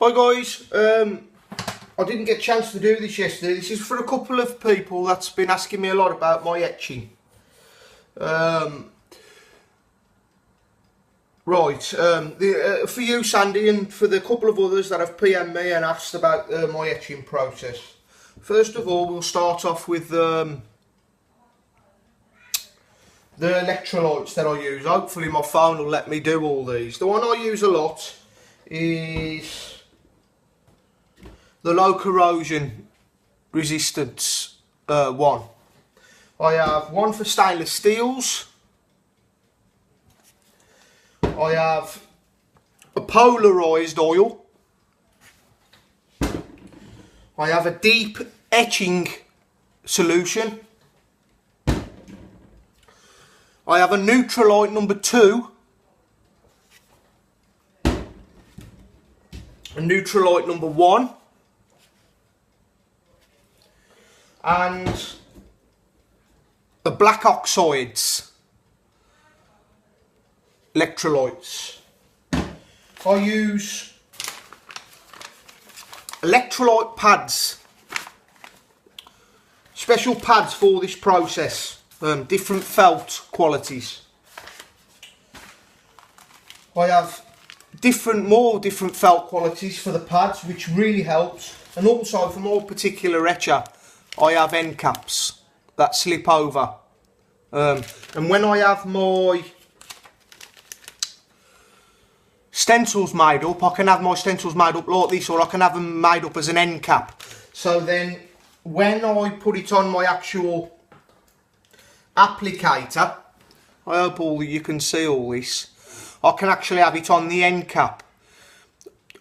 Hi guys, I didn't get a chance to do this yesterday. This is for a couple of people that's been asking me a lot about my etching. For you Sandy and for the couple of others that have PM'd me and asked about my etching process. First of all, we'll start off with the electrolytes that I use. Hopefully my phone will let me do all these. The one I use a lot is the low corrosion resistance one. I have one for stainless steels. I have a polarized oil. I have a deep etching solution. I have a Neutralite number 2. A Neutralite number 1. And the black oxides electrolytes. I use electrolyte pads, special pads for this process, different felt qualities. I have more different felt qualities for the pads, which really helps. And also for my particular etcher, I have end caps that slip over, and when I have my stencils made up, I can have my stencils made up like this, or I can have them made up as an end cap. So then when I put it on my actual applicator, I hope you can see all this, I can actually have it on the end cap.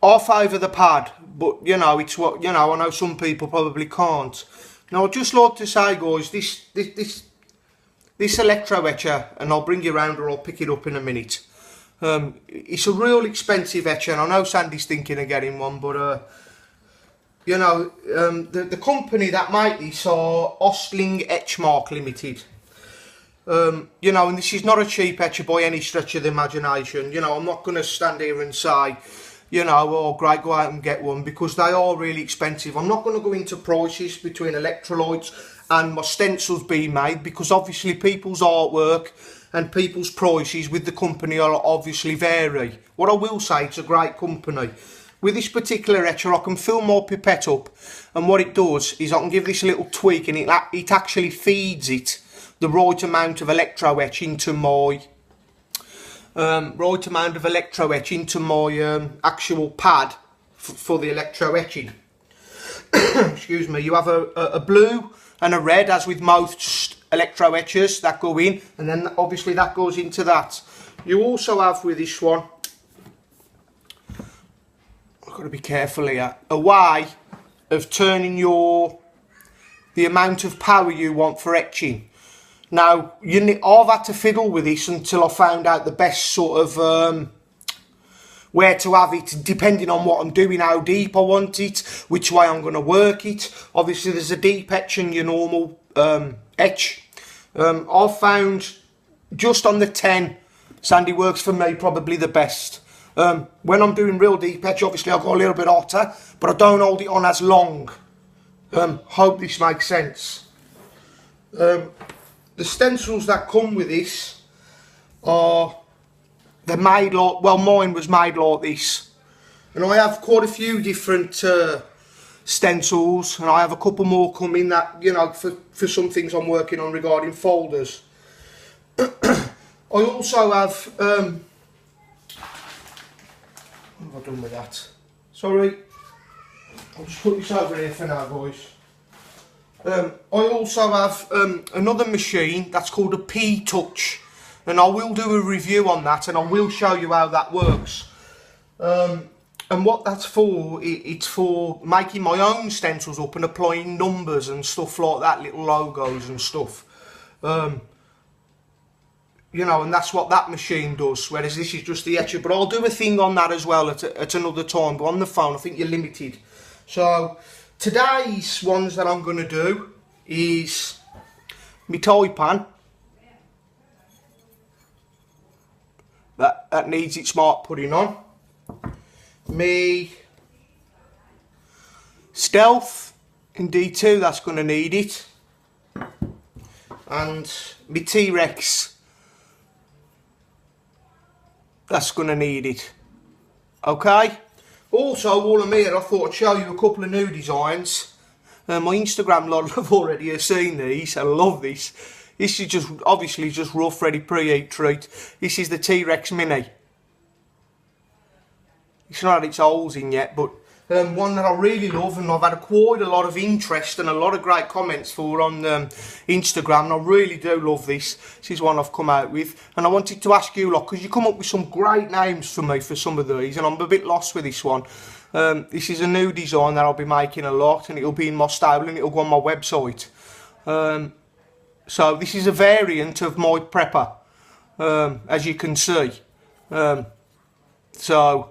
I favour the pad, but you know, it's what, you know, I know some people probably can't. Now I'd just like to say guys, this electro etcher, and I'll bring you around or I'll pick it up in a minute. It's a real expensive etcher, and I know Sandy's thinking of getting one, but you know, the company that make this are Ostling Etchmark Limited. You know, and this is not a cheap etcher by any stretch of the imagination. You know, I'm not going to stand here and say, you know, oh great, go out and get one, because they are really expensive. I'm not going to go into prices between electrolytes and my stencils being made, because obviously people's artwork and people's prices with the company are obviously vary. What I will say, it's a great company. With this particular etcher, I can fill my pipette up, and what it does is I can give this a little tweak, and it actually feeds it the right amount of electro etch into my actual pad for the electro etching. Excuse me. You have a blue and a red, as with most electro etchers that go in, and then obviously that goes into that. You also have with this one, I've got to be careful here, a way of turning the amount of power you want for etching. Now, I've had to fiddle with this until I found out the best sort of where to have it, depending on what I'm doing, how deep I want it, which way I'm going to work it. Obviously, there's a deep etch and your normal etch. I've found just on the 10, Sandy works for me probably the best. When I'm doing real deep etch, obviously I'll go a little bit hotter, but I don't hold it on as long. Hope this makes sense. The stencils that come with this they're made like, well, mine was made like this, and I have quite a few different stencils, and I have a couple more coming that, you know, for some things I'm working on regarding folders. I also have what have I done with that? Sorry, I'll just put this over here for now, boys. I also have another machine that's called a P-Touch, and I will do a review on that, and I will show you how that works. And what that's for, it's for making my own stencils up and applying numbers and stuff like that, little logos and stuff. You know, and that's what that machine does, whereas this is just the etcher. But I'll do a thing on that as well at another time, but on the phone I think you're limited. So today's ones that I'm going to do is my toy pan. That needs its smart putting on. Me Stealth in D2, that's going to need it. And my T-Rex, that's going to need it. Okay? Also, while I'm here, I thought I'd show you a couple of new designs. My Instagram lot have already seen these. I love this. This is just, obviously, just rough, ready, pre-heat treat. This is the T-Rex Mini. It's not had its holes in yet, but one that I really love, and I've had quite a lot of interest and a lot of great comments for on Instagram, and I really do love this. This is one I've come out with, and I wanted to ask you lot, because you come up with some great names for me for some of these, and I'm a bit lost with this one. This is a new design that I'll be making a lot, and it'll be in my stable and it'll go on my website. So this is a variant of my prepper, as you can see. So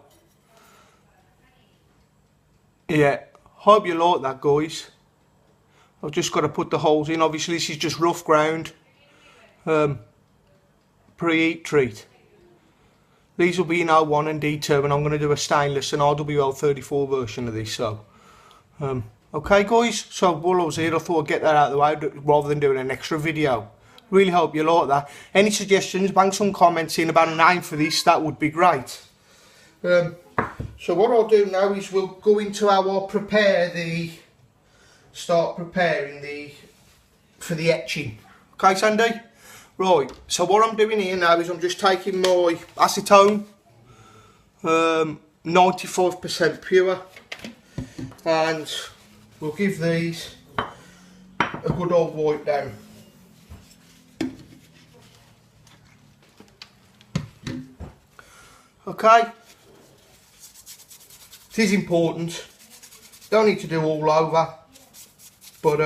yeah, hope you like that, guys. I've just got to put the holes in. Obviously this is just rough ground, pre-heat treat. These will be in R1 and D2, and I'm going to do a stainless and RWL34 version of this. So okay guys, so while I was here I thought I'd get that out of the way rather than doing an extra video. Really hope you like that. Any suggestions, bang some comments in about a name for this, that would be great. So what I'll do now is we'll go into how I'll start preparing for the etching. Okay, Sandy? Right, so what I'm doing here now is I'm just taking my acetone, 95% pure, and we'll give these a good old wipe down. Okay? It is important, don't need to do all over, but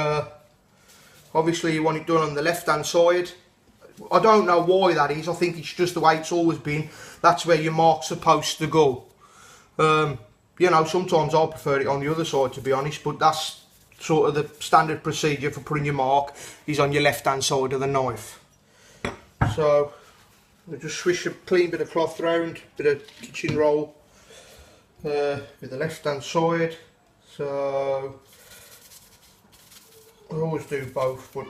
obviously you want it done on the left hand side. I don't know why that is, I think it's just the way it's always been. That's where your mark's supposed to go. You know, sometimes I prefer it on the other side, to be honest, but that's sort of the standard procedure for putting your mark, is on your left hand side of the knife. So I'll just swish a clean bit of cloth round, bit of kitchen roll with the left hand side. So I always do both, but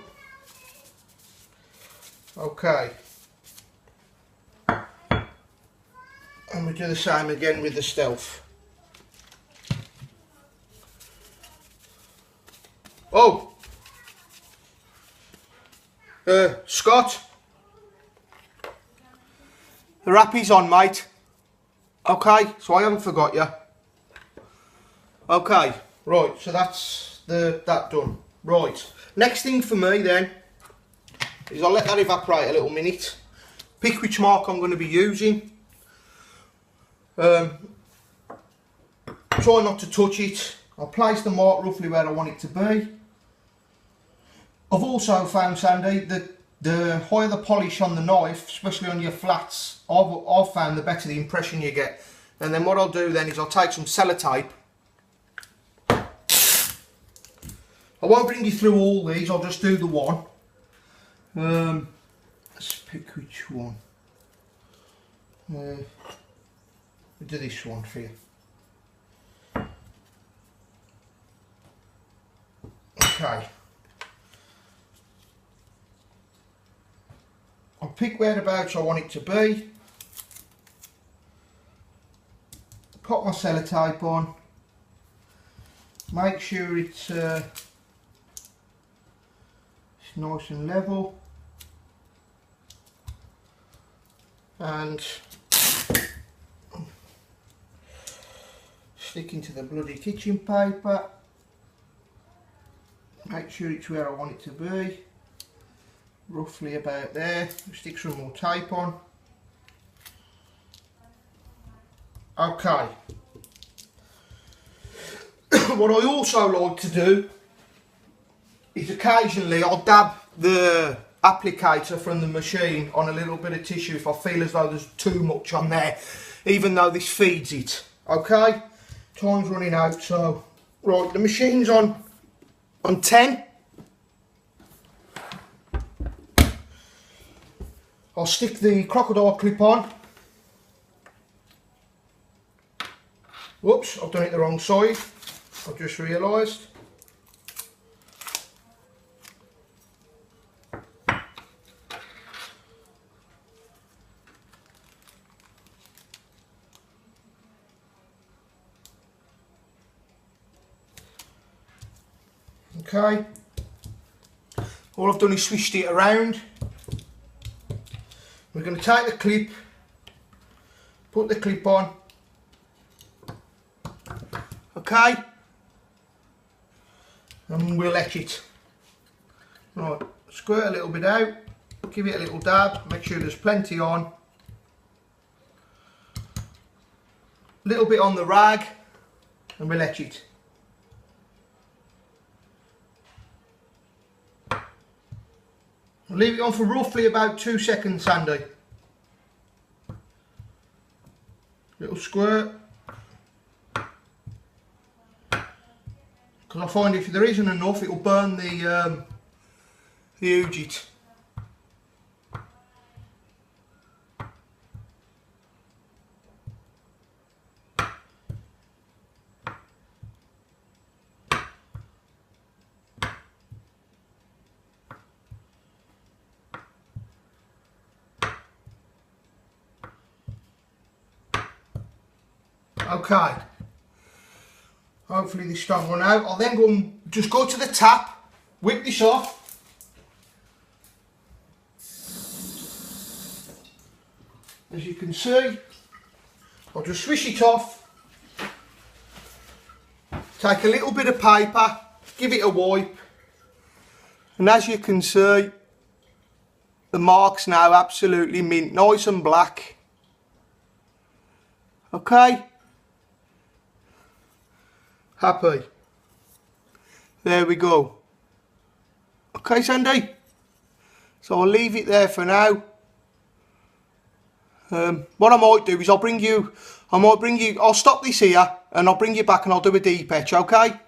okay. And we do the same again with the Stealth. Oh, Scott, the wrappy's on, mate. Okay, so I haven't forgot you. Okay, right, so that's that done. Right, next thing for me then is I'll let that evaporate a little minute. Pick which mark I'm going to be using. Try not to touch it. I'll place the mark roughly where I want it to be. I've also found, Sandy, that the higher the polish on the knife, especially on your flats, I've found the better the impression you get. And then what I'll do then is I'll take some sellotape. I won't bring you through all these, I'll just do the one. Let's pick which one. We'll do this one for you. Okay. I'll pick whereabouts I want it to be. Put my sellotape on. Make sure it's nice and level. And stick into the bloody kitchen paper. Make sure it's where I want it to be. Roughly about there. Stick some more tape on. Okay. What I also like to do is occasionally I'll dab the applicator from the machine on a little bit of tissue if I feel as though there's too much on there, even though this feeds it. Okay, time's running out, so right, the machine's on 10. I'll stick the crocodile clip on. Whoops, I've done it the wrong side. I've just realised. Okay, all I've done is switched it around. We're going to take the clip, put the clip on, okay, and we'll etch it. Right, squirt a little bit out, give it a little dab, make sure there's plenty on. A little bit on the rag, and we'll etch it. Leave it on for roughly about 2 seconds, Sandy. Little squirt. Because I find if there isn't enough, it'll burn the ujit. Okay, hopefully this don't run out. I'll then go and just go to the tap, whip this off. As you can see, I'll just swish it off, take a little bit of paper, give it a wipe, and as you can see, the mark's now absolutely mint, nice and black. Okay. Happy. There we go. Okay, Sandy. So I'll leave it there for now. What I might do is I'll stop this here and I'll bring you back and I'll do a deep etch, okay?